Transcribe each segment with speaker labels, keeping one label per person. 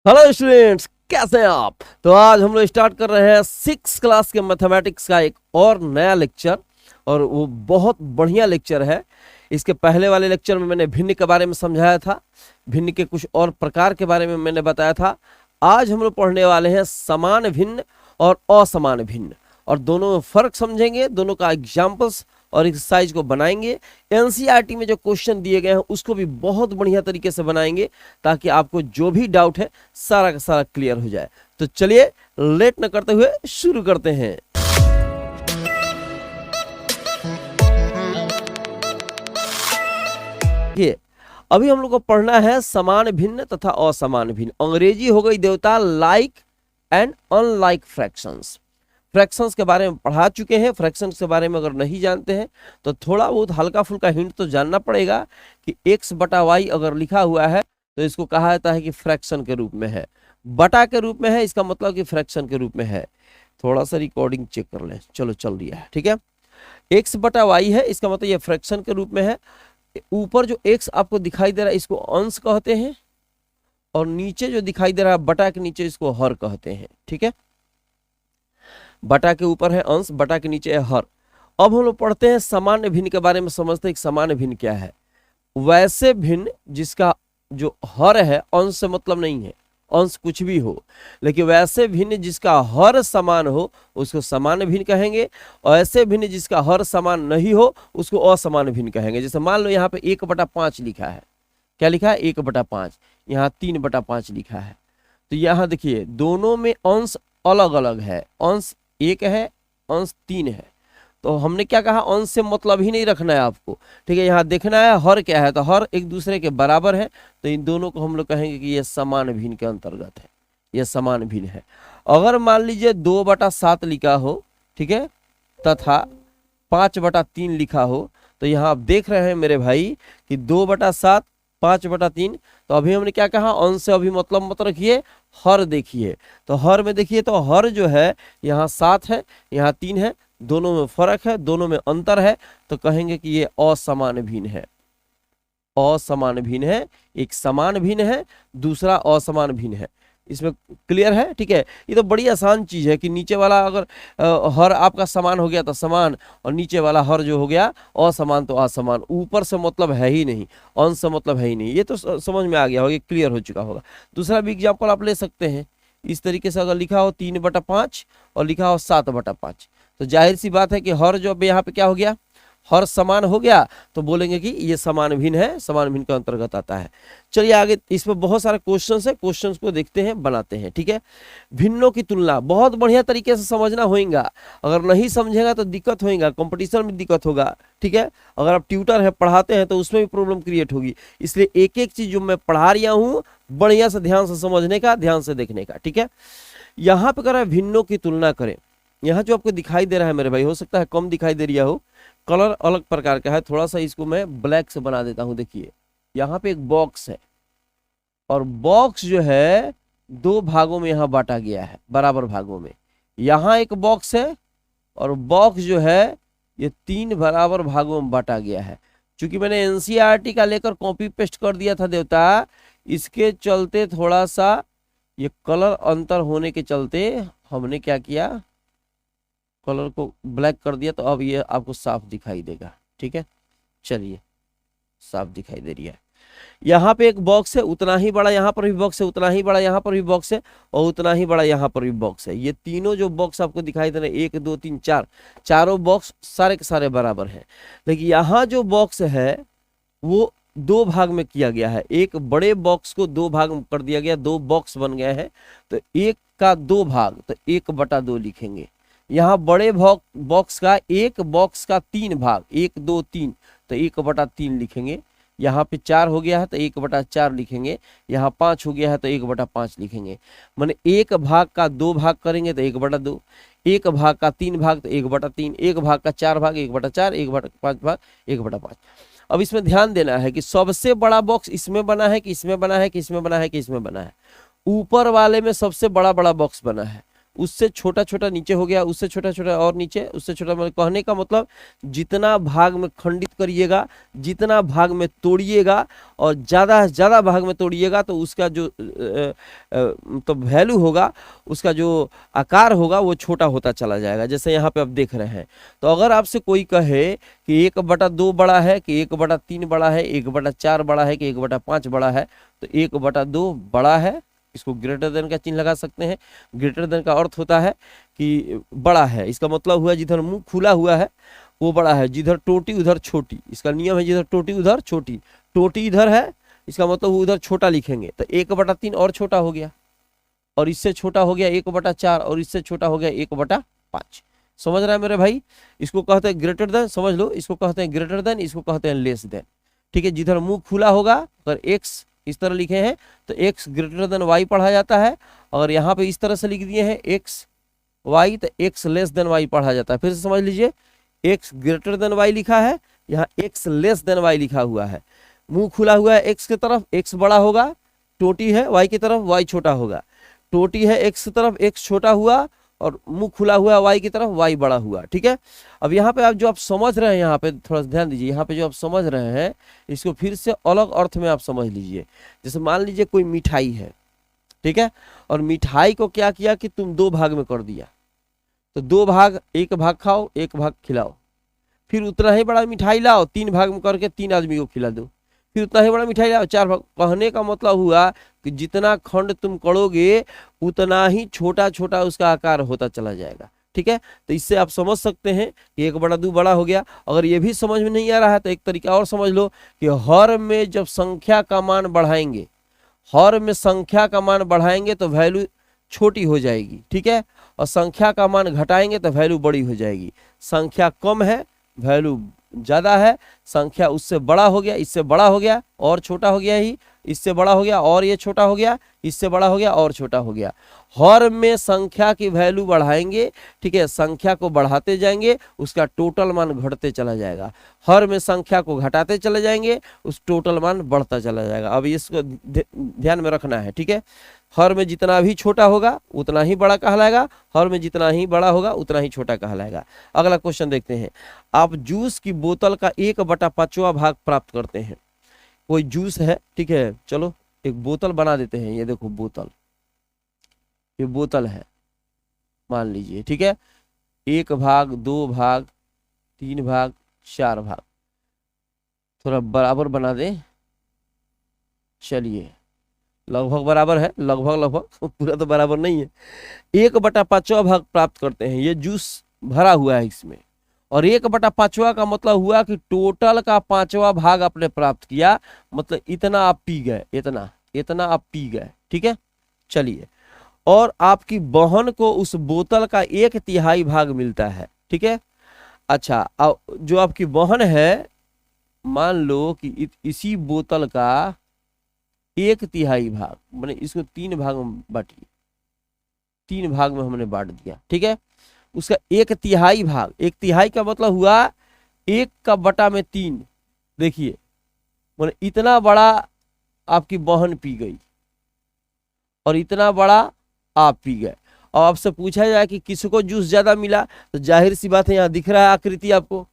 Speaker 1: Hello students, कैसे हैं आप। तो आज हम लोग स्टार्ट कर रहे हैं 6 क्लास के मैथमेटिक्स का एक और नया लेक्चर। और वो बहुत बढ़िया लेक्चर है। इसके पहले वाले लेक्चर में मैंने भिन्न के बारे में समझाया था, भिन्न के कुछ और प्रकार के बारे में मैंने बताया था। आज हम लोग पढ़ने वाले हैं समान भिन्न और असमान भिन्न, और दोनों में फर्क समझेंगे, दोनों का एग्जाम्पल्स और एक्सरसाइज को बनाएंगे। एनसीईआरटी में जो क्वेश्चन दिए गए हैं उसको भी बहुत बढ़िया तरीके से बनाएंगे, ताकि आपको जो भी डाउट है सारा का सारा क्लियर हो जाए। तो चलिए लेट न करते हुए शुरू करते हैं। ये अभी हम लोग को पढ़ना है समान भिन्न तथा असमान भिन्न। अंग्रेजी हो गई देवता like and unlike fractions. Fractions के बारे में पढ़ा चुके हैं। फ्रैक्शंस के बारे में अगर नहीं जानते हैं तो थोड़ा बहुत हल्का फुल्का हिंट तो जानना पड़ेगा कि x बटा वाई अगर लिखा हुआ है तो इसको कहा जाता है कि फ्रैक्शन के रूप में है। बटा के रूप में है, इसका मतलब कि फ्रैक्शन के रूप में है। थोड़ा सा रिकॉर्डिंग चेक कर लें। चलो चल दिया है, ठीक है। x बटा वाई है, इसका मतलब ये फ्रैक्शन के रूप में है। ऊपर जो x आपको दिखाई दे रहा है इसको अंश कहते हैं, और नीचे जो दिखाई दे रहा है बटा के नीचे इसको हर कहते हैं, ठीक है। बटा के ऊपर है अंश, बटा के नीचे है हर। अब हम लोग पढ़ते हैं सामान्य भिन्न के बारे में, समझते हैं कि सामान्य भिन्न क्या है। वैसे भिन्न जिसका जो हर है, अंश से मतलब नहीं है, अंश कुछ भी हो, लेकिन वैसे भिन्न जिसका हर समान हो उसको सामान्य भिन्न कहेंगे। और ऐसे भिन्न जिसका हर समान नहीं हो उसको असामान्य भिन्न कहेंगे। जैसे मान लो यहाँ पे 1/5 लिखा है, क्या लिखा है 1/5, यहाँ 3/5 लिखा है। तो यहाँ देखिए दोनों में अंश अलग अलग है, अंश 1 है, अंश 3 है। तो हमने क्या कहा, अंश से मतलब ही नहीं रखना है आपको, ठीक है। यहाँ देखना है हर क्या है, तो हर एक दूसरे के बराबर है, तो इन दोनों को हम लोग कहेंगे कि ये समान भिन्न के अंतर्गत है, ये समान भिन्न है। अगर मान लीजिए 2/7 लिखा हो, ठीक है, तथा 5/3 लिखा हो, तो यहाँ आप देख रहे हैं मेरे भाई कि 2/7 5/3। तो अभी हमने क्या कहा, अंश से अभी मतलब मत रखिए, हर देखिए। तो हर में देखिए तो हर जो है यहाँ 7 है, यहाँ 3 है, दोनों में फर्क है, दोनों में अंतर है, तो कहेंगे कि ये असमान भिन्न है। असमान भिन्न है, एक समान भिन्न है, दूसरा असमान भिन्न है। इसमें क्लियर है, ठीक है। ये तो बड़ी आसान चीज है कि नीचे वाला अगर हर आपका समान हो गया तो समान, और नीचे वाला हर जो हो गया असमान तो असमान। ऊपर से मतलब है ही नहीं, अंश से मतलब है ही नहीं। ये तो समझ में आ गया होगा, क्लियर हो चुका होगा। दूसरा भी एग्जाम्पल आप ले सकते हैं। इस तरीके से अगर लिखा हो 3/5 और लिखा हो 7/5, तो जाहिर सी बात है कि हर जो यहाँ पे क्या हो गया, हर समान हो गया, तो बोलेंगे कि ये समान भिन्न है, समान भिन्न के अंतर्गत आता है। चलिए आगे, इसमें बहुत सारे क्वेश्चंस है, क्वेश्चंस को देखते हैं, बनाते हैं, ठीक है। भिन्नों की तुलना बहुत बढ़िया तरीके से समझना होगा। अगर नहीं समझेगा तो दिक्कत होगा, कंपटीशन में दिक्कत होगा, ठीक है। अगर आप ट्यूटर है, पढ़ाते हैं, तो उसमें भी प्रॉब्लम क्रिएट होगी। इसलिए एक एक चीज जो मैं पढ़ा रहा हूँ बढ़िया से ध्यान से समझने का, ध्यान से देखने का, ठीक है। यहाँ पे कह भिन्नों की तुलना करें। यहाँ जो आपको दिखाई दे रहा है मेरे भाई, हो सकता है कम दिखाई दे रहा हो, कलर अलग प्रकार का है। थोड़ा सा इसको मैं ब्लैक से बना देता हूं। देखिए यहाँ पे एक बॉक्स है, और बॉक्स जो है 2 भागों में यहाँ बांटा गया है, बराबर भागों में। यहाँ एक बॉक्स है, और बॉक्स जो है ये 3 बराबर भागों में बांटा गया है। चूंकि मैंने एनसीईआरटी का लेकर कॉपी पेस्ट कर दिया था देवता, इसके चलते थोड़ा सा ये कलर अंतर होने के चलते हमने क्या किया, कलर को ब्लैक कर दिया। तो अब ये आपको साफ दिखाई देगा, ठीक है। चलिए साफ दिखाई दे रही है। यहाँ पे एक बॉक्स है, उतना ही बड़ा यहाँ पर भी बॉक्स है, उतना ही बड़ा यहाँ पर भी बॉक्स है, और उतना ही बड़ा यहाँ पर भी बॉक्स है। ये तीनों जो बॉक्स आपको दिखाई दे रहे हैं, 1 2 3 4, चारों बॉक्स सारे के सारे बराबर हैं। लेकिन यहाँ जो बॉक्स है वो 2 भाग में किया गया है। एक बड़े बॉक्स को 2 भाग में कर दिया गया, 2 बॉक्स बन गए हैं। तो 1 का 2 भाग, तो 1/2 लिखेंगे। यहाँ बड़े बॉक्स का 1 बॉक्स का 3 भाग, 1 2 3, तो 1/3 लिखेंगे। यहाँ पे 4 हो गया है तो 1/4 लिखेंगे। यहाँ 5 हो गया है तो 1/5 लिखेंगे। माने 1 भाग का 2 भाग करेंगे तो 1/2, 1 भाग का 3 भाग तो 1/3, 1 भाग का 4 भाग 1/4, 1/5 भाग 1/5। अब इसमें ध्यान देना है कि सबसे बड़ा बॉक्स इसमें बना है कि इसमें बना है कि इसमें बना है कि इसमें बना है। ऊपर वाले में सबसे बड़ा बड़ा बॉक्स बना है, उससे छोटा छोटा नीचे हो गया, उससे छोटा छोटा और नीचे, उससे छोटा, मतलब कहने का मतलब जितना भाग में खंडित करिएगा, जितना भाग में तोड़िएगा और ज़्यादा से ज़्यादा भाग में तोड़िएगा तो उसका जो तो वैल्यू होगा, उसका जो आकार होगा वो छोटा होता चला जाएगा। जैसे यहाँ पे आप देख रहे हैं। तो अगर आपसे कोई कहे कि 1/2 बड़ा है, कि 1/3 बड़ा है, 1/4 बड़ा है, कि 1/5 बड़ा है, तो 1/2 बड़ा है, इसको ग्रेटर देन का चिन्ह लगा सकते हैं। ग्रेटर देन का अर्थ होता है कि बड़ा है, इसका मतलब हुआ जिधर मुंह खुला हुआ है वो बड़ा है, जिधर टोटी उधर छोटी, इसका नियम है जिधर टोटी उधर छोटी। टोटी इधर है, इसका मतलब उधर छोटा लिखेंगे, तो 1/3 और छोटा हो गया, और इससे छोटा हो गया 1/4, और इससे छोटा हो गया 1/5। समझ रहा है मेरे भाई? इसको कहते हैं ग्रेटर देन, समझ लो, इसको कहते हैं ग्रेटर देन, इसको कहते हैं लेस देन। ठीक है, जिधर मुंह खुला होगा, अगर एक्स इस तरह लिखे हैं तो एक्स ग्रेटर देन वाई पढ़ा जाता है, और यहाँ पे इस तरह से लिख दिए हैं एक्स वाई, तो एक्स लेस देन वाई पढ़ा जाता है। फिर से समझ लीजिए, एक्स ग्रेटर देन वाई लिखा है, यहाँ एक्स लेस देन वाई लिखा हुआ है। मुंह खुला हुआ है एक्स की तरफ, एक्स बड़ा होगा, टोटी है वाई की तरफ, वाई छोटा होगा। टोटी है एक्स की तरफ, एक्स छोटा हुआ, और मुंह खुला हुआ वाई की तरफ, वाई बड़ा हुआ। ठीक है, अब यहाँ पे आप जो आप समझ रहे हैं, यहाँ पे थोड़ा ध्यान दीजिए, यहाँ पे जो आप समझ रहे हैं इसको फिर से अलग अर्थ में आप समझ लीजिए। जैसे मान लीजिए कोई मिठाई है, ठीक है, और मिठाई को क्या किया कि तुम 2 भाग में कर दिया, तो 2 भाग, 1 भाग खाओ, 1 भाग खिलाओ। फिर उतना ही बड़ा मिठाई लाओ, 3 भाग में करके 3 आदमी को खिला दो। फिर उतना ही बड़ा मिठाई लाओ, 4 भाग। कहने का मतलब हुआ कि जितना खंड तुम करोगे उतना ही छोटा छोटा उसका आकार होता चला जाएगा। ठीक है, तो इससे आप समझ सकते हैं कि 1/2 बड़ा हो गया। अगर ये भी समझ में नहीं आ रहा है तो एक तरीका और समझ लो कि हर में जब संख्या का मान बढ़ाएंगे, हर में संख्या का मान बढ़ाएंगे तो वैल्यू छोटी हो जाएगी। ठीक है, और संख्या का मान घटाएंगे तो वैल्यू बड़ी हो जाएगी। संख्या कम है, वैल्यू ज्यादा है, संख्या उससे बड़ा हो गया, इससे बड़ा हो गया और छोटा हो गया, ही इससे बड़ा हो गया और ये छोटा हो गया, इससे बड़ा हो गया और छोटा हो गया। हर में संख्या की वैल्यू बढ़ाएंगे, ठीक है, संख्या को बढ़ाते जाएंगे, उसका टोटल मान घटते चला जाएगा। हर में संख्या को घटाते चले जाएंगे, उस टोटल मान बढ़ता चला जाएगा। अब इसको ध्यान में रखना है। ठीक है, हर में जितना भी छोटा होगा उतना ही बड़ा कहलाएगा, हर में जितना ही बड़ा होगा उतना ही छोटा कहलाएगा। अगला क्वेश्चन देखते हैं। आप जूस की बोतल का 1/5वां भाग प्राप्त करते हैं। कोई जूस है, ठीक है, चलो एक बोतल बना देते हैं। ये देखो बोतल, ये बोतल है मान लीजिए, ठीक है, 1 भाग, 2 भाग, 3 भाग, 4 भाग, थोड़ा बराबर बना दें। चलिए, लगभग बराबर है, लगभग लगभग, पूरा तो बराबर नहीं है। 1/5वां भाग प्राप्त करते हैं। ये जूस भरा हुआ है इसमें, और 1/5वां का मतलब हुआ कि टोटल का 5वां भाग आपने प्राप्त किया, मतलब इतना आप पी गए, इतना इतना आप पी गए। ठीक है, चलिए, और आपकी बहन को उस बोतल का 1/3 भाग मिलता है। ठीक है, अच्छा, जो आपकी बहन है, मान लो कि इसी बोतल का 1/3 भाग, मैंने इसको 3 भाग में बांटिए, 3 भाग में हमने बांट दिया। ठीक है, उसका 1/3 भाग, 1/3 का मतलब हुआ 1/3। देखिए, मैंने इतना बड़ा आपकी बहन पी गई और इतना बड़ा आप पी गए। और आपसे पूछा जाए कि किसको जूस ज्यादा मिला, तो जाहिर सी बात है, यहाँ दिख रहा है आकृति आपको।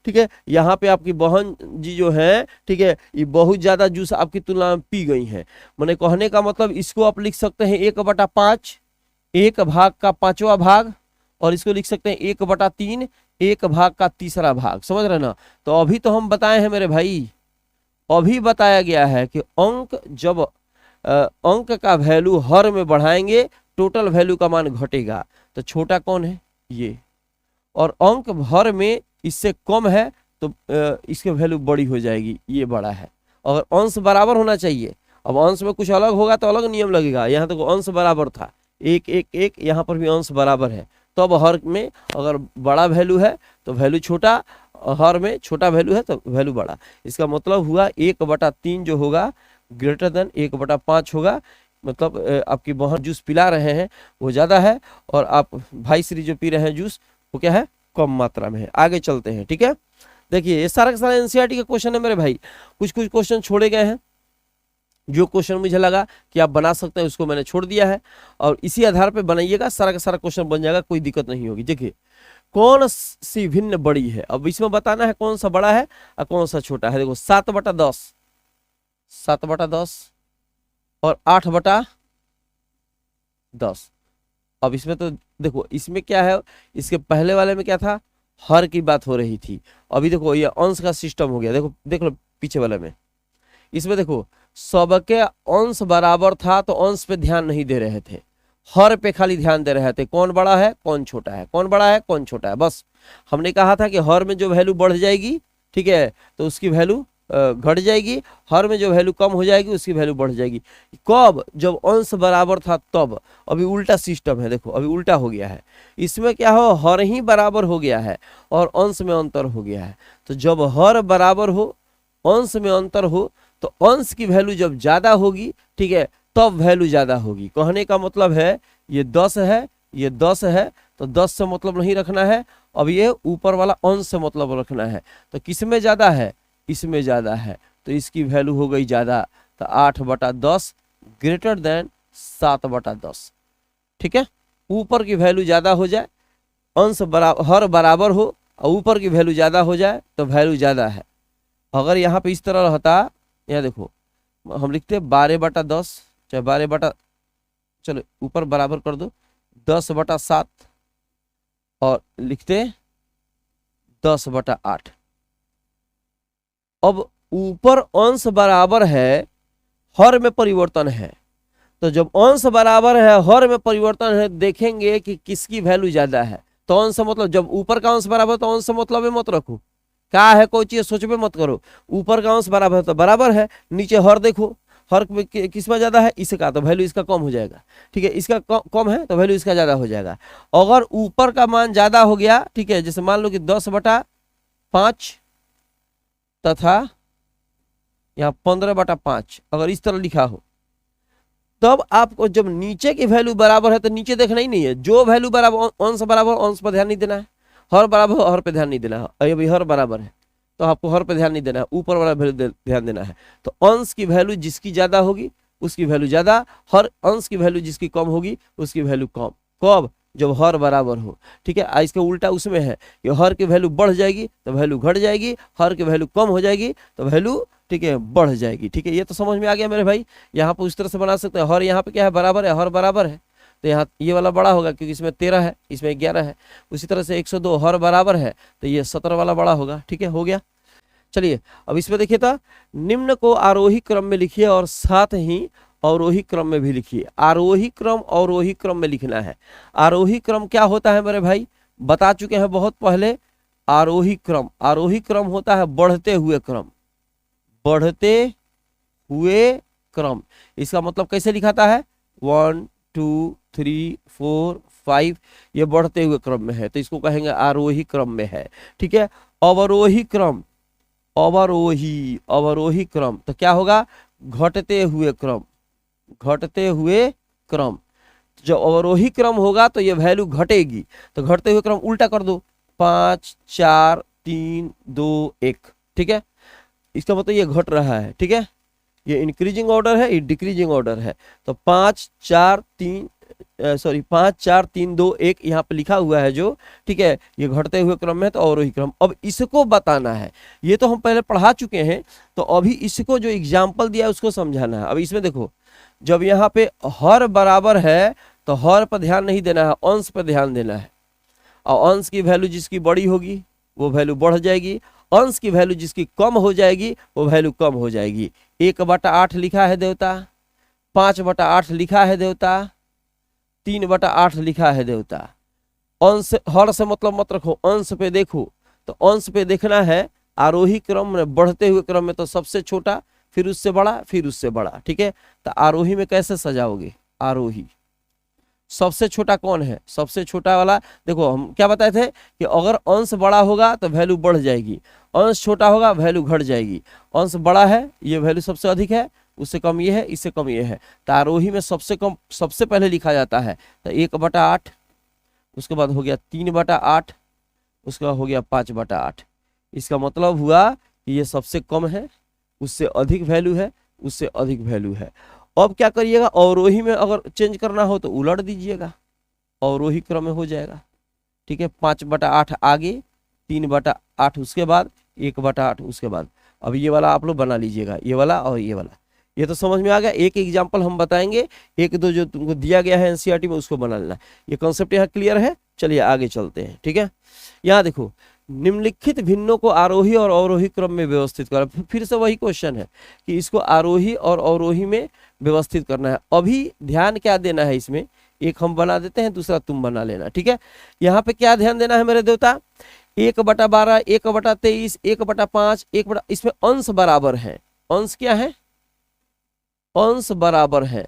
Speaker 1: ठीक है, यहाँ पे आपकी बहन जी जो है, ठीक है, ये बहुत ज्यादा जूस आपकी तुलना में पी गई हैं। मैंने कहने का मतलब इसको आप लिख सकते हैं 1/5, 1 भाग का 5वां भाग, और इसको लिख सकते हैं 1/3, 1 भाग का 3रा भाग। समझ रहे ना? तो अभी तो हम बताए हैं मेरे भाई, अभी बताया गया है कि अंक जब अंक का वैल्यू हर में बढ़ाएंगे, टोटल वैल्यू का मान घटेगा। तो छोटा कौन है? ये। और अंक हर में इससे कम है तो इसकी वैल्यू बड़ी हो जाएगी, ये बड़ा है। अगर अंश बराबर होना चाहिए, अब अंश में कुछ अलग होगा तो अलग नियम लगेगा। यहाँ तो अंश बराबर था, 1 1 1, यहाँ पर भी अंश बराबर है, तो अब हर में अगर बड़ा वैल्यू है तो वैल्यू छोटा, हर में छोटा वैल्यू है तो वैल्यू बड़ा। इसका मतलब हुआ 1/3 जो होगा ग्रेटर देन 1/5 होगा। मतलब आपकी बहन जूस पिला रहे हैं वो ज़्यादा है, और आप भाई श्री जो पी रहे हैं जूस वो क्या है? कम मात्रा में है। आगे चलते हैं। ठीक है, देखिए ये सारा का सारा एनसीईआरटी का क्वेश्चन है मेरे भाई, कुछ कुछ क्वेश्चन छोड़े गए हैं। जो क्वेश्चन मुझे लगा कि आप बना सकते हैं उसको मैंने छोड़ दिया है, और इसी आधार पे बनाइएगा, सारा का सारा क्वेश्चन बन जाएगा, कोई दिक्कत नहीं होगी। देखिए कौन सी भिन्न बड़ी है, अब इसमें बताना है कौन सा बड़ा है और कौन सा छोटा है। देखो 7/10, 7/10 और 8/10। अब इसमें तो देखो इसमें क्या है, इसके पहले वाले में क्या था, हर की बात हो रही थी। अभी देखो ये अंश का सिस्टम हो गया। देखो देख लो पीछे वाले में, इसमें देखो सबके अंश बराबर था तो अंश पे ध्यान नहीं दे रहे थे, हर पे खाली ध्यान दे रहे थे, कौन बड़ा है कौन छोटा है, कौन बड़ा है कौन छोटा है। बस हमने कहा था कि हर में जो वैल्यू बढ़ जाएगी, ठीक है, तो उसकी वैल्यू घट जाएगी, हर में जो वैल्यू कम हो जाएगी उसकी वैल्यू बढ़ जाएगी। कब, जब अंश बराबर था तब। अभी उल्टा सिस्टम है, देखो अभी उल्टा हो गया है। इसमें क्या हो, हर ही बराबर हो गया है और अंश में अंतर हो गया है। तो जब हर बराबर हो, अंश में अंतर हो, तो अंश की वैल्यू जब ज्यादा होगी, ठीक है, तब वैल्यू ज्यादा होगी। कहने का मतलब है ये 10 है, ये 10 है, तो 10 से मतलब नहीं रखना है, अब ये ऊपर वाला अंश से मतलब रखना है। तो किसमें ज्यादा है, इसमें ज्यादा है, तो इसकी वैल्यू हो गई ज्यादा। तो 8/10 ग्रेटर देन 7/10, ठीक है। ऊपर की वैल्यू ज्यादा हो जाए, अंश हर बराबर हो और ऊपर की वैल्यू ज्यादा हो जाए तो वैल्यू ज्यादा है। अगर यहाँ पे इस तरह रहता, यहाँ देखो हम लिखते 12/10, चाहे 12 चलो ऊपर बराबर कर दो 10/7 और लिखते 10/8। अब ऊपर अंश बराबर है, हर में परिवर्तन है, तो जब अंश बराबर है हर में परिवर्तन है, देखेंगे कि किसकी वैल्यू ज्यादा है। तो अंश मतलब जब ऊपर का अंश बराबर तो अंश मतलब मत रखो, क्या है कोई चीज सोचबे मत करो। ऊपर का अंश बराबर है तो बराबर है, नीचे हर देखो, हर किस में ज्यादा है, इसका, तो वैल्यू इसका कम हो जाएगा, ठीक है। इसका कम है तो वैल्यू इसका ज्यादा हो जाएगा। अगर ऊपर का मान ज्यादा हो गया, ठीक है, जैसे मान लो कि 10/5 तथा यहाँ 15/5 अगर इस तरह लिखा हो, तब आपको जब नीचे की वैल्यू बराबर है तो नीचे देखना ही नहीं है, जो वैल्यू बराबर, अंश बराबर अंश पर ध्यान नहीं देना है, हर बराबर हर पे ध्यान नहीं देना है। अभी हर बराबर है तो आपको हर पे ध्यान नहीं देना है, ऊपर वाला वैल्यू ध्यान देना है। तो अंश की वैल्यू जिसकी ज्यादा होगी उसकी वैल्यू ज्यादा, हर अंश की वैल्यू जिसकी कम होगी उसकी वैल्यू कम। कब, जब हर बराबर हो, ठीक है। इसका उल्टा उसमें है कि हर की वैल्यू बढ़ जाएगी तो वैल्यू घट जाएगी, हर की वैल्यू कम हो जाएगी तो वैल्यू, ठीक है, बढ़ जाएगी, ठीक है। ये तो समझ में आ गया मेरे भाई। यहाँ पे उस तरह से बना सकते हैं, हर यहाँ पे क्या है, बराबर है, हर बराबर है, तो यहाँ ये वाला बड़ा होगा क्योंकि इसमें 13 है, इसमें 11 है। उसी तरह से 102 हर बराबर है तो ये 17 वाला बड़ा होगा, ठीक है, हो गया। चलिए अब इसमें देखिए था, निम्न को आरोही क्रम में लिखिए और साथ ही अवरोही क्रम में भी लिखिए। आरोही क्रम अवरोही क्रम में लिखना है। आरोही क्रम क्या होता है मेरे भाई, बता चुके हैं बहुत पहले। आरोही क्रम, आरोही क्रम होता है बढ़ते हुए क्रम, बढ़ते हुए क्रम। इसका मतलब कैसे लिखाता है, 1 2 3 4 5, ये बढ़ते हुए क्रम में है तो इसको कहेंगे आरोही क्रम में है, ठीक है। अवरोही क्रम, अवरोही, अवरोही क्रम तो क्या होगा, घटते हुए क्रम, घटते हुए क्रम। जब अवरोही क्रम होगा तो ये वैल्यू घटेगी, तो घटते हुए क्रम उल्टा कर दो, 5 4 3 2 1, ठीक है। इसका मतलब ये घट रहा है, ठीक है, ये इंक्रीजिंग ऑर्डर है, ये डिक्रीजिंग ऑर्डर है। तो 5 4 3 2 1 यहाँ पे लिखा हुआ है जो, ठीक है, ये घटते हुए क्रम में है तो अवरोही क्रम। अब इसको बताना है, ये तो हम पहले पढ़ा चुके हैं, तो अभी इसको जो एग्जाम्पल दिया है उसको समझाना है। अब इसमें देखो, जब यहाँ पे हर बराबर है तो हर पर ध्यान नहीं देना है, अंश पर ध्यान देना है। और अंश की वैल्यू जिसकी बड़ी होगी वो वैल्यू बढ़ जाएगी, अंश की वैल्यू जिसकी कम हो जाएगी वो वैल्यू कम हो जाएगी। 1/8 लिखा है देवता, 5/8 लिखा है देवता, 3/8 लिखा है देवता। अंश, हर से मतलब मत रखो, अंश पे देखो। तो अंश पे देखना है, आरोही क्रम में, बढ़ते हुए क्रम में तो सबसे छोटा, फिर उससे बड़ा, फिर उससे बड़ा, ठीक है। तो आरोही में कैसे सजाओगे, आरोही सबसे छोटा कौन है, सबसे छोटा वाला। देखो हम क्या बताए थे कि अगर अंश बड़ा होगा तो वैल्यू बढ़ जाएगी, अंश छोटा होगा वैल्यू घट जाएगी। अंश बड़ा है, ये वैल्यू सबसे अधिक है, उससे कम ये है, इससे कम ये है। तो आरोही में सबसे कम सबसे पहले लिखा जाता है, तो 1/8, उसके बाद हो गया 3/8, उसके बाद हो गया 5/8। इसका मतलब हुआ कि ये सबसे कम है, उससे अधिक वैल्यू है उससे अधिक वैल्यू है। अब क्या करिएगा, अवरोही में अगर चेंज करना हो तो उलट दीजिएगा, अवरोही क्रम में हो जाएगा। ठीक है, 5/8 आगे, 3/8 उसके बाद, 1/8 उसके बाद। अब ये वाला आप लोग बना लीजिएगा, ये वाला और ये वाला। ये तो समझ में आ गया। एक एग्जाम्पल हम बताएंगे, एक दो जो तुमको दिया गया है एनसीईआरटी में उसको बना लेना। ये कॉन्सेप्ट यहाँ क्लियर है। चलिए आगे चलते हैं। ठीक है, यहाँ देखो, निम्नलिखित भिन्नों को आरोही और अवरोही क्रम में व्यवस्थित करा। फिर से वही क्वेश्चन है कि इसको आरोही और अवरोही में व्यवस्थित करना है। अभी ध्यान क्या देना है इसमें, एक हम बना देते हैं, दूसरा तुम बना लेना। ठीक है, यहाँ पे क्या ध्यान देना है मेरे देवता, 1/12, 1/23, 1/5, इसमें अंश बराबर है। अंश क्या है, अंश बराबर है।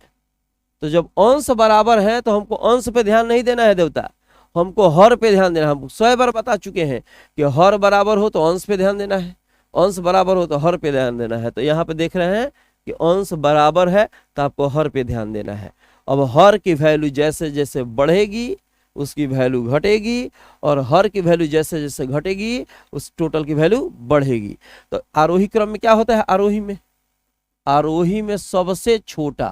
Speaker 1: तो जब अंश बराबर है तो हमको अंश पे ध्यान नहीं देना है देवता, हमको हर पे ध्यान देना है। हम 100 बार बता चुके हैं कि हर बराबर हो तो अंश पे ध्यान देना है, अंश बराबर हो तो हर पे ध्यान देना है। तो यहाँ पे देख रहे हैं कि अंश बराबर है तो आपको हर पे ध्यान देना है। अब हर की वैल्यू जैसे जैसे बढ़ेगी उसकी वैल्यू घटेगी, और हर की वैल्यू जैसे जैसे घटेगी उस टोटल की वैल्यू बढ़ेगी। तो आरोही क्रम में क्या होता है, आरोही में सबसे छोटा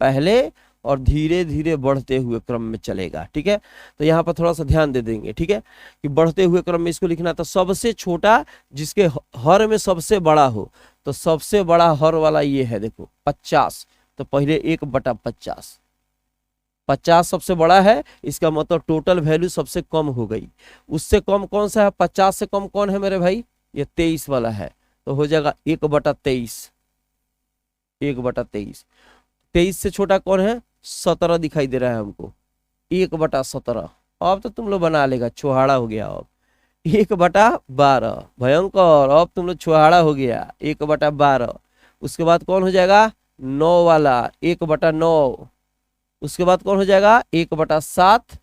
Speaker 1: पहले और धीरे धीरे बढ़ते हुए क्रम में चलेगा। ठीक है, तो यहाँ पर थोड़ा सा ध्यान दे देंगे। ठीक है, कि बढ़ते हुए क्रम में इसको लिखना, तो सबसे छोटा जिसके हर में सबसे बड़ा हो, तो सबसे बड़ा हर वाला ये है, देखो 50। तो पहले 1/50, 50 सबसे बड़ा है, इसका मतलब टोटल वैल्यू सबसे कम हो गई। उससे कम कौन सा है, 50 से कम कौन है मेरे भाई, ये 23 वाला है। तो हो जाएगा 1/23, 1/23। 23 से छोटा कौन है, 17 दिखाई दे रहा है हमको, 1/17। अब तो तुम लोग बना लेगा, छुहाड़ा हो गया। अब 1/12 भयंकर, अब तुम लोग छुहाड़ा हो गया, 1/12। उसके बाद कौन हो जाएगा, 9 वाला, 1/9। उसके बाद कौन हो जाएगा, 1/7।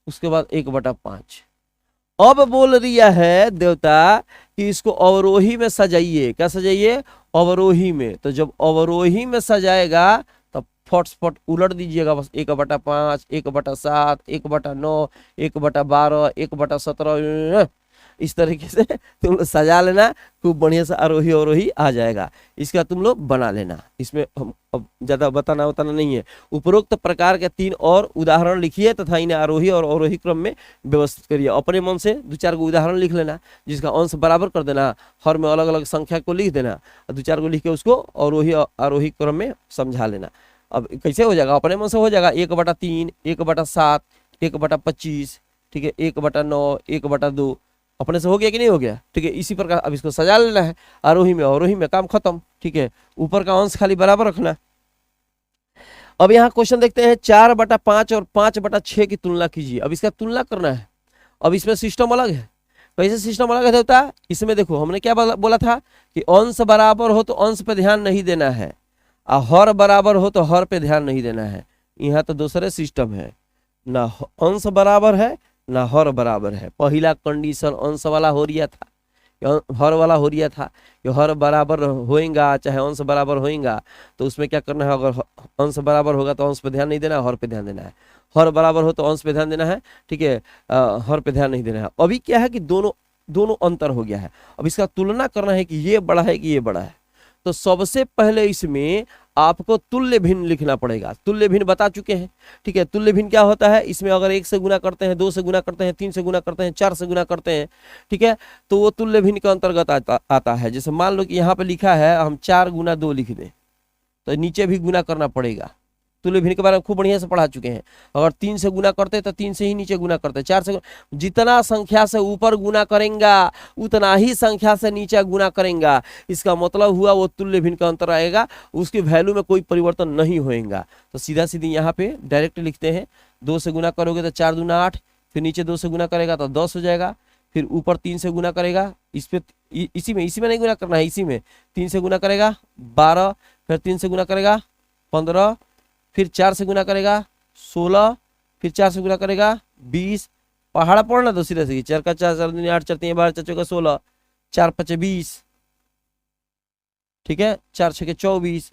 Speaker 1: उसके बाद 1/5। अब बोल रिया है देवता कि इसको अवरोही में सजाइए। क्या सजाइए, अवरोही में। तो जब अवरोही में सजाएगा तब फट उलट दीजिएगा बस, 1/5, 1/7, 1/9, 1/12, 1/17, इस तरीके से तुम लोग सजा लेना, खूब बढ़िया से आरोही अवरोही आ जाएगा। इसका तुम लोग बना लेना, इसमें हम अब ज्यादा बताना नहीं है। उपरोक्त प्रकार के 3 और उदाहरण लिखिए तथा इन्हें आरोही और अवरोही क्रम में व्यवस्थित करिए। अपने मन से 2-4 को उदाहरण लिख लेना, जिसका अंश बराबर कर देना, हर में अलग अलग संख्या को लिख देना, और 2-4 को लिख के उसको अवरोही और आरोही क्रम में समझा लेना। अब कैसे हो जाएगा, अपने मन से हो जाएगा, 1/3, 1/7, 1/25, ठीक है, 1/9, 1/2, अपने से हो गया कि नहीं हो गया। ठीक है, इसी प्रकार अब इसको सजा लेना है, आरोही में अवरोही में, काम खत्म। ठीक है, ऊपर का अंश खाली बराबर रखना। अब यहाँ क्वेश्चन देखते हैं, 4/5 और 5/6 की तुलना कीजिए। अब इसका तुलना करना है। अब इसमें सिस्टम अलग है। कैसे सिस्टम अलग है देवता, इसमें देखो हमने क्या बोला था कि अंश बराबर हो तो अंश पे ध्यान नहीं देना है, और हर बराबर हो तो हर पे ध्यान नहीं देना है। यहाँ तो दूसरे सिस्टम है, ना अंश बराबर है ना हर बराबर है। पहला कंडीशन अंश वाला हो रिया था, हर वाला हो रिया था कि हर बराबर होएगा चाहे अंश बराबर होएगा, तो उसमें क्या करना है, अगर अंश बराबर होगा तो अंश पे ध्यान नहीं देना है, हर पे ध्यान देना है। हर बराबर हो तो अंश पे ध्यान देना है, ठीक है, हर पे ध्यान नहीं देना है। अभी क्या है कि दोनों अंतर हो गया है। अब इसका तुलना करना है कि ये बड़ा है कि ये बड़ा है। तो सबसे पहले इसमें आपको तुल्य भिन्न लिखना पड़ेगा। तुल्य भिन्न बता चुके हैं। ठीक है, तुल्य भिन्न क्या होता है, इसमें अगर 1 से गुना करते हैं, 2 से गुना करते हैं, 3 से गुना करते हैं, 4 से गुना करते हैं, ठीक है, तो वो तुल्य भिन्न के अंतर्गत आता है। जैसे मान लो कि यहाँ पे लिखा है हम 4 × 2 लिख दें, तो नीचे भी गुना करना पड़ेगा। तुल्य भिन्न के बारे में खूब बढ़िया से पढ़ा चुके हैं। अगर 3 से गुना करते तो 3 से ही नीचे गुना करते, 4 से जितना संख्या से ऊपर गुना करेंगे उतना ही संख्या से नीचे गुना करेंगे। इसका मतलब हुआ वो तुल्य भिन्न का अंतर आएगा, उसकी वैल्यू में कोई परिवर्तन नहीं होएगा। तो सीधा सीधी यहाँ पे डायरेक्ट लिखते हैं, 2 से गुना करोगे तो 4 दूना 8, फिर नीचे 2 से गुना करेगा तो 10 हो जाएगा, फिर ऊपर 3 से गुना करेगा, इस पे इसी में नहीं गुना करना है, इसी में 3 से गुना करेगा 12, फिर 3 से गुना करेगा 15, फिर 4 से गुना करेगा 16, फिर 4 से गुना करेगा 20। पहाड़ा पढ़ना तो सीधे से 4 का 4, 4 दूनी 8, 4 3 12, 4 चौका 16, 4 5 20, ठीक है, 4 6 24।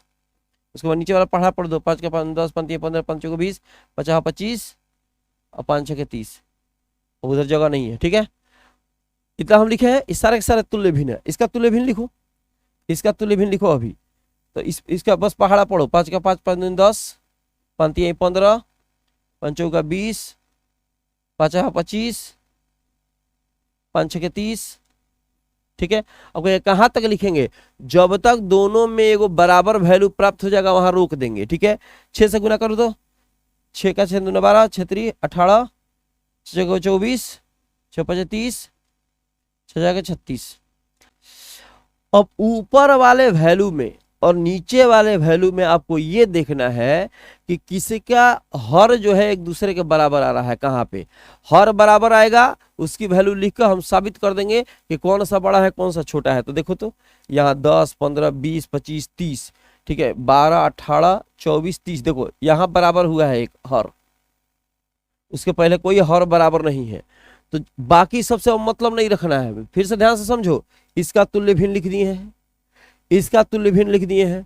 Speaker 1: उसके बाद नीचे वाला पढ़ा पढ़ दो, 5 का 5 10, 5 3 15, 5 चौका 20, 50 25 और 5 6 30। उधर जगह नहीं है, ठीक है। इतना हम लिखे हैं, इस सारे के सारे तुल्य भिन्न है। इसका तुल्य भिन्न लिखो, इसका तुल्य भिन्न लिखो अभी। तो इसका बस पहाड़ा पढ़ो, 5 का 5 5 दूनी 10, 5 तिहाई 15, 5 चौका 20, 5 25, 5 छके 30। ठीक है, अब कहाँ तक लिखेंगे, जब तक दोनों में एगो बराबर वैल्यू प्राप्त हो जाएगा वहां रोक देंगे। ठीक है, 6 से गुना करो तो 6 का 6 दूना 12, 6 3 18, 6 को 24, 6 5 30, 6 जाके 36। अब ऊपर वाले वैल्यू में और नीचे वाले वैल्यू में आपको ये देखना है कि किसी का हर जो है एक दूसरे के बराबर आ रहा है। कहाँ पे हर बराबर आएगा उसकी वैल्यू लिखकर हम साबित कर देंगे कि कौन सा बड़ा है कौन सा छोटा है। तो देखो तो यहाँ 10 15 20 25 30, ठीक है, 12 18 24 30, देखो यहाँ बराबर हुआ है एक हर, उसके पहले कोई हर बराबर नहीं है। तो बाकी सबसे मतलब नहीं रखना है। फिर से ध्यान से समझो, इसका तुल्य भिन्न लिख दिए हैं, इसका तुल्य भिन्न लिख दिए हैं।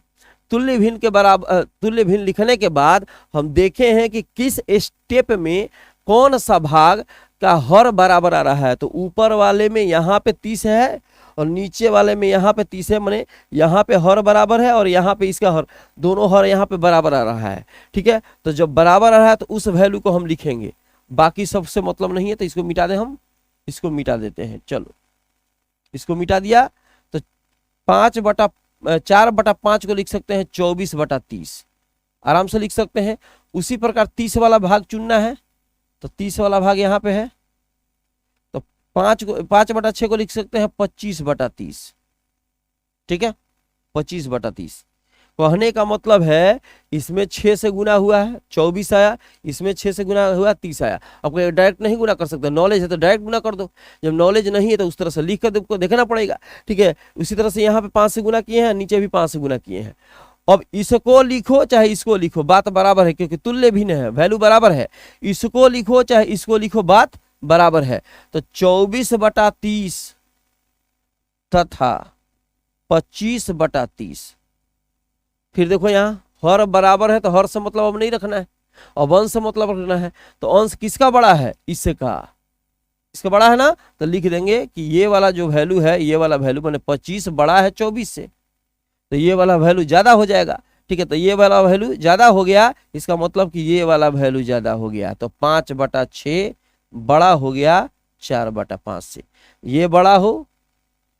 Speaker 1: तुल्य भिन्न के बराबर तुल्य भिन्न लिखने के बाद हम देखे हैं कि किस स्टेप में कौन सा भाग का हर बराबर आ रहा है। तो ऊपर वाले में यहाँ पे 30 है और नीचे वाले में यहाँ पे 30 है, माने यहाँ पे हर बराबर है और यहाँ पे इसका हर, दोनों हर यहाँ पे बराबर आ रहा है। ठीक है, तो जब बराबर आ रहा है तो उस वैल्यू को हम लिखेंगे, बाकी सबसे मतलब नहीं है। तो इसको मिटा दें, हम इसको मिटा देते हैं। चलो इसको मिटा दिया तो 4/5 को लिख सकते हैं 24/30, आराम से लिख सकते हैं। उसी प्रकार 30 वाला भाग चुनना है, तो 30 वाला भाग यहाँ पे है, तो 5/6 को लिख सकते हैं 25/30। ठीक है, 25/30। कहने का मतलब है इसमें 6 से गुना हुआ है 24 आया, इसमें 6 से गुना हुआ 30 आया। अब डायरेक्ट नहीं गुना कर सकते, नॉलेज है तो डायरेक्ट गुना कर दो, जब नॉलेज नहीं है तो उस तरह से लिख कर आपको देखना पड़ेगा। ठीक है, उसी तरह से यहाँ पे 5 से गुना किए हैं, नीचे भी 5 से गुना किए हैं। अब इसको लिखो चाहे इसको लिखो, बात बराबर है, क्योंकि तुल्य भिन्न है, वैल्यू बराबर है। इसको लिखो चाहे इसको लिखो, बात बराबर है। तो 24/30 तथा 25/30। फिर देखो यहाँ हर बराबर है तो हर से मतलब अब नहीं रखना है, अब अंश से मतलब रखना है। तो अंश किसका बड़ा है, इसका, इसका बड़ा है ना, तो लिख देंगे कि ये वाला जो वैल्यू है, ये वाला वैल्यू माने 25 बड़ा है 24 से, तो ये वाला वैल्यू ज्यादा हो जाएगा। ठीक है, तो ये वाला वैल्यू ज्यादा हो गया, इसका मतलब कि ये वाला वैल्यू ज्यादा हो गया। तो 5/6 बड़ा हो गया 4/5 से। ये बड़ा हो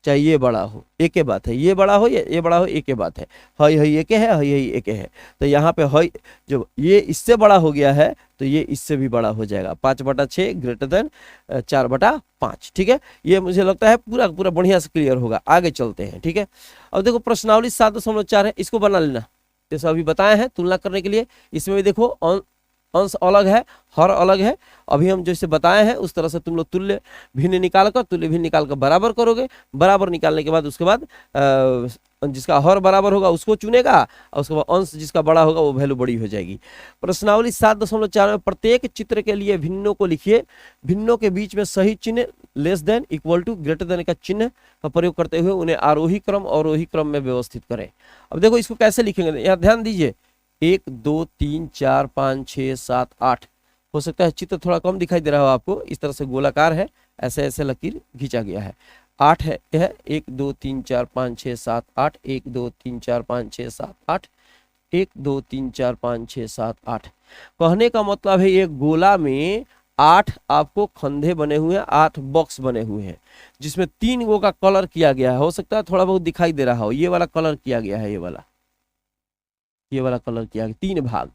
Speaker 1: चाहे ये बड़ा हो, एक ही बात है, ये बड़ा हो या ये बड़ा हो, एक ही बात है। हई हई एक है, हई हई एक है। तो यहाँ पे हई जब ये इससे बड़ा हो गया है तो ये इससे भी बड़ा हो जाएगा, 5/6 ग्रेटर देन 4/5। ठीक है, ये मुझे लगता है पूरा पूरा बढ़िया से क्लियर होगा। आगे चलते हैं। ठीक है, अब देखो प्रश्नावली 7.4 है, इसको बना लेना, जैसे अभी बताए हैं तुलना करने के लिए। इसमें भी देखो अंश अलग है, हर अलग है। अभी हम जैसे बताए हैं उस तरह से तुम लोग तुल्य भिन्न निकाल कर बराबर करोगे। बराबर निकालने के बाद उसके बाद जिसका हर बराबर होगा उसको चुनेगा और उसके बाद अंश जिसका बड़ा होगा वो वैल्यू बड़ी हो जाएगी। प्रश्नावली 7.4 में प्रत्येक चित्र के लिए भिन्नों को लिखिए। भिन्नों के बीच में सही चिन्ह less than, equal to, greater than का चिन्ह का प्रयोग करते हुए उन्हें आरोही क्रम अवरोही क्रम में व्यवस्थित करें। अब देखो इसको कैसे लिखेंगे, यहाँ ध्यान दीजिए। 1 2 3 4 5 6 7 8, हो सकता है चित्र थोड़ा कम दिखाई दे रहा हो आपको, इस तरह से गोलाकार है, ऐसे ऐसे लकीर खींचा गया है। 8 है 1 2 3 4 5 6 7 8, 1 2 3 4 5 6 7 8, 1 2 3 4 5 6 7 8। कहने का मतलब है एक गोला में 8 आपको खंधे बने हुए हैं, 8 बॉक्स बने हुए हैं, जिसमें 3 गो का कलर किया गया है। हो सकता है थोड़ा बहुत दिखाई दे रहा हो, ये वाला कलर किया गया है, ये वाला कलर किया गया, 3 भाग।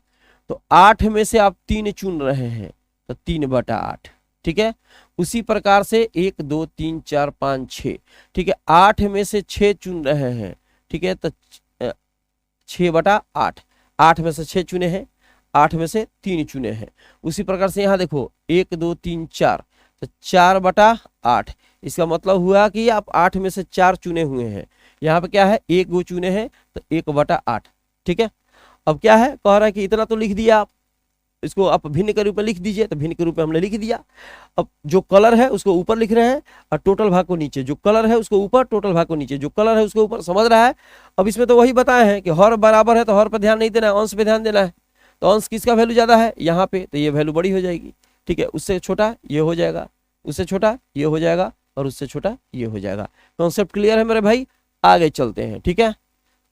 Speaker 1: तो 8 में से आप 3 चुन रहे हैं, तो 3/8। ठीक है, उसी प्रकार से 1 2 3 4 5 6, ठीक है, 8 में से 6 चुन रहे हैं। ठीक है, तो 6/8, 8 में से 6 चुने हैं, 8 में से 3 चुने हैं। उसी प्रकार से यहाँ देखो 1 2 3 4, तो 4/8। इसका मतलब हुआ कि आप 8 में से 4 चुने हुए हैं। यहाँ पे क्या है, 1 गो चुने हैं, तो 1/8। ठीक है, अब क्या है, कह रहा है कि इतना तो लिख दिया आप, इसको आप भिन्न के रूप में लिख दीजिए, तो भिन्न के रूप में हमने लिख दिया। अब जो कलर है उसको ऊपर लिख रहे हैं और टोटल भाग को नीचे, जो कलर है उसको ऊपर, टोटल भाग को नीचे, जो कलर है उसको ऊपर, समझ रहा है। अब इसमें तो वही बताए हैं कि हर बराबर है तो हर पर ध्यान नहीं देना है, अंश पे ध्यान देना है। तो अंश किसका वैल्यू ज्यादा है यहाँ पे, तो ये वैल्यू बड़ी हो जाएगी। ठीक है, उससे छोटा ये हो जाएगा, उससे छोटा ये हो जाएगा और उससे छोटा ये हो जाएगा। कॉन्सेप्ट क्लियर है मेरे भाई, आगे चलते हैं। ठीक है,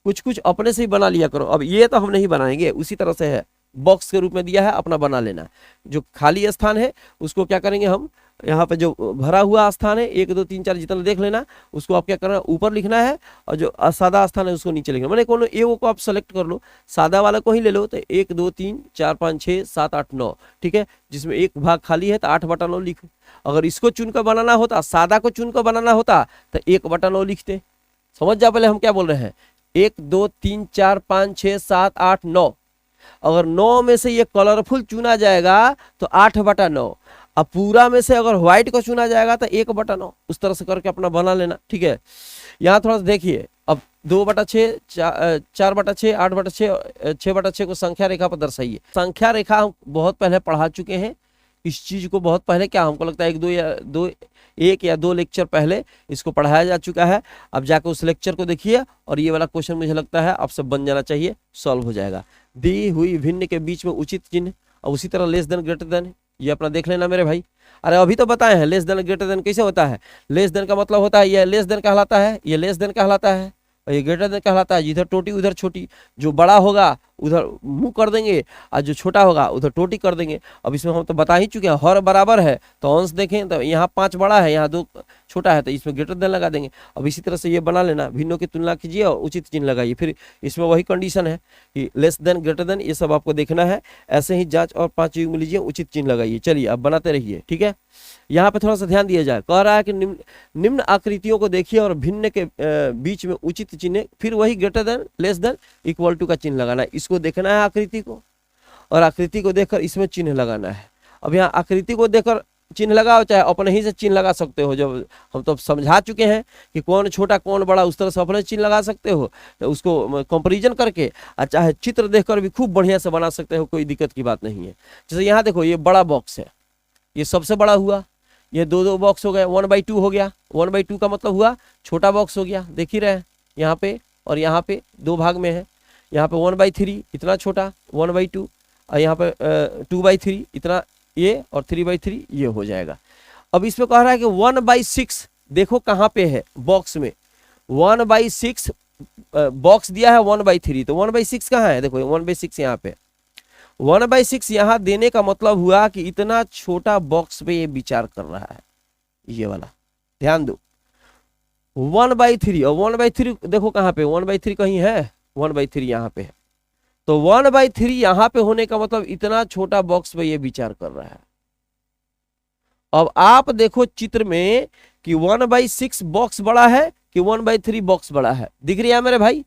Speaker 1: कुछ कुछ अपने से ही बना लिया करो। अब ये तो हम नहीं बनाएंगे, उसी तरह से है, बॉक्स के रूप में दिया है, अपना बना लेना। जो खाली स्थान है उसको क्या करेंगे हम, यहाँ पे जो भरा हुआ स्थान है 1 2 3 4 जितना देख लेना, उसको आप क्या करना है ऊपर लिखना है, और जो सादा स्थान है उसको नीचे लिखना। मैंने कोनो ए को आप सेलेक्ट कर लो, सादा वाला को ही ले लो, तो 1 2 3 4 5 6 7 8 9, ठीक है, जिसमें एक भाग खाली है तो 8/9 लिखो। अगर इसको चुनकर बनाना होता, सादा को चुनकर बनाना होता तो 1/9 लिखते। समझ जा पहले हम क्या बोल रहे हैं, 1 2 3 4 5 6 7 8 9, अगर 9 में से ये कलरफुल चुना जाएगा तो 8/9, अब पूरा में से अगर व्हाइट को चुना जाएगा तो 1/9। उस तरह से करके अपना बना लेना, ठीक है। यहाँ थोड़ा सा देखिए, अब 2/6 4/6 8/6 6/6 को संख्या रेखा पर दर्शाइए। संख्या रेखा हम बहुत पहले पढ़ा चुके हैं इस चीज को, बहुत पहले, क्या हमको लगता है 1 या 2 लेक्चर पहले इसको पढ़ाया जा चुका है। अब जाकर उस लेक्चर को देखिए, और ये वाला क्वेश्चन मुझे लगता है आपसे बन जाना चाहिए, सॉल्व हो जाएगा। दी हुई भिन्न के बीच में उचित चिन्ह, और उसी तरह लेस देन ग्रेटर देन, ये अपना देख लेना मेरे भाई। अरे अभी तो बताए हैं लेस देन ग्रेटर देन कैसे होता है। लेस देन का मतलब होता है ये लेस देन कहलाता है, ये लेस देन कहलाता है, और ये ग्रेटर देन कहलाता है। जिधर टोटी उधर छोटी, जो बड़ा होगा उधर मुंह कर देंगे, और जो छोटा होगा उधर टोटी कर देंगे। अब इसमें हम तो बता ही चुके हैं, हर बराबर है तो अंश देखें तो यहाँ 5 बड़ा है, यहाँ 2 छोटा है, तो इसमें ग्रेटर देन लगा देंगे। अब इसी तरह से ये बना लेना, भिन्नों की तुलना कीजिए और उचित चिन्ह लगाइए। फिर इसमें वही कंडीशन है कि लेस देन ग्रेटर देन, ये सब आपको देखना है। ऐसे ही जांच और 5 युग्म लीजिए, उचित चिन्ह लगाइए। चलिए अब बनाते रहिए, ठीक है। यहाँ पे थोड़ा सा ध्यान दिया जाए, कह रहा है कि निम्न आकृतियों को देखिए और भिन्न के बीच में उचित चिन्ह, फिर वही greater than less than equal to का चिन्ह लगाना है। इसको देखना है आकृति को, और आकृति को देखकर इसमें चिन्ह लगाना है। अब यहाँ आकृति को देखकर चिन्ह लगाओ, चाहे अपने ही से चिन्ह लगा सकते हो। जब हम तो समझा चुके हैं कि कौन छोटा कौन बड़ा, उस तरह से अपने चिन्ह लगा सकते हो, तो उसको कंपैरिजन करके, और चाहे चित्र देखकर भी खूब बढ़िया से बना सकते हो, कोई दिक्कत की बात नहीं है। जैसे यहाँ देखो, ये बड़ा बॉक्स है, ये सबसे बड़ा हुआ, ये 2 बॉक्स हो गए, 1/2 हो गया। 1/2 का मतलब हुआ छोटा बॉक्स हो गया, देख ही रहे हैं यहाँ पे, और यहाँ पे 2 भाग में है। यहाँ पे 1/3 इतना छोटा 1/2, और यहाँ पे 2/3 इतना ये, और 3/3 ये हो जाएगा। अब इसमें कह रहा है कि 1/6 देखो कहाँ पे है बॉक्स में, 1/6 बॉक्स दिया है 1/3, तो 1/6 कहाँ है, देखो 1/6 यहाँ पे। 1/6 यहाँ देने का मतलब हुआ कि इतना छोटा बॉक्स पे ये विचार कर रहा है, ये वाला ध्यान दो। 1/3 और 1/3 देखो कहाँ पे, 1/3 कहीं है, 1/3 यहाँ पे है, तो 1/3 यहाँ पे होने का मतलब इतना छोटा बॉक्स पे ये विचार कर रहा है। अब आप देखो चित्र में कि 1/6 बॉक्स बड़ा है कि 1/3 बॉक्स बड़ा है, दिख रही है मेरे भाई।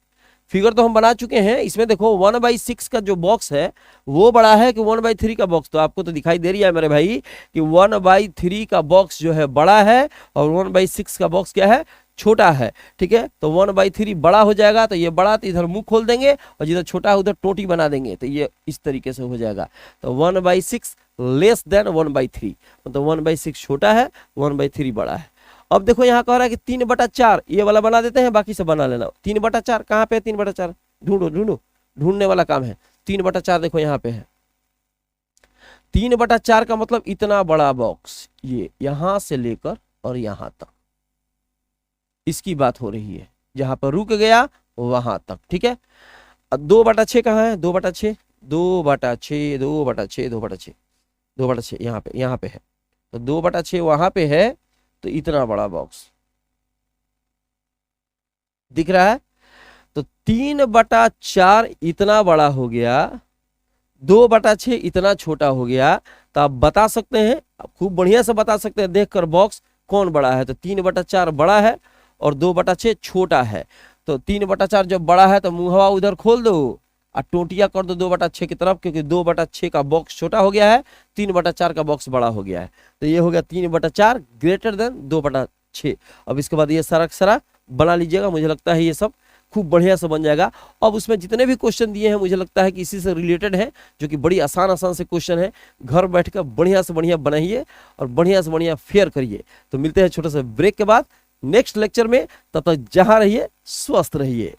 Speaker 1: फिगर तो हम बना चुके हैं, इसमें देखो 1/6 का जो बॉक्स है वो बड़ा है कि 1/3 का बॉक्स, तो आपको तो दिखाई दे रही है मेरे भाई कि 1/3 का बॉक्स जो है बड़ा है, और 1/6 का बॉक्स क्या है, छोटा है, ठीक है। तो 1/3 बड़ा हो जाएगा, तो ये बड़ा, तो इधर मुंह खोल देंगे, और जिधर छोटा है उधर टोटी बना देंगे, तो ये इस तरीके से हो जाएगा। तो 1/6 लेस देन 1/3, मतलब 1/6 छोटा है, 1/3 बड़ा है। अब देखो यहाँ कह रहा है कि 3/4, ये वाला बना देते हैं, बाकी सब बना लेना। 3/4 कहाँ पे है, 3/4 ढूंढो, ढूंढने वाला काम है। 3/4 देखो यहाँ पे है। 3/4 का मतलब इतना बड़ा बॉक्स, ये यहां से लेकर और यहां तक, इसकी बात हो रही है। जहां पर रुक गया वहां तक, ठीक है। 2/6 कहाँ है, 2/6 2/6 2/6 2/6 2/6 यहाँ पे है, तो 2/6 वहां पे है, तो इतना बड़ा बॉक्स दिख रहा है। तो 3/4 इतना बड़ा हो गया, 2/6 इतना छोटा हो गया। तो आप बता सकते हैं, आप खूब बढ़िया से बता सकते हैं देखकर बॉक्स कौन बड़ा है। तो 3/4 बड़ा है और 2/6 छोटा है। तो 3/4 जब बड़ा है तो मुंहवा उधर खोल दो और टोटिया कर दो 2/6 की तरफ, क्योंकि 2/6 का बॉक्स छोटा हो गया है, 3/4 का बॉक्स बड़ा हो गया है। तो ये हो गया 3/4 ग्रेटर देन 2/6। अब इसके बाद ये सारा सारा बना लीजिएगा, मुझे लगता है ये सब खूब बढ़िया से बन जाएगा। अब उसमें जितने भी क्वेश्चन दिए हैं मुझे लगता है कि इसी से रिलेटेड है, जो कि बड़ी आसान से क्वेश्चन है। घर बैठकर बढ़िया से बढ़िया बनाइए और बढ़िया से बढ़िया फेयर करिए। तो मिलते हैं छोटे से ब्रेक के बाद नेक्स्ट लेक्चर में, तब तक जहां रहिए स्वस्थ रहिए।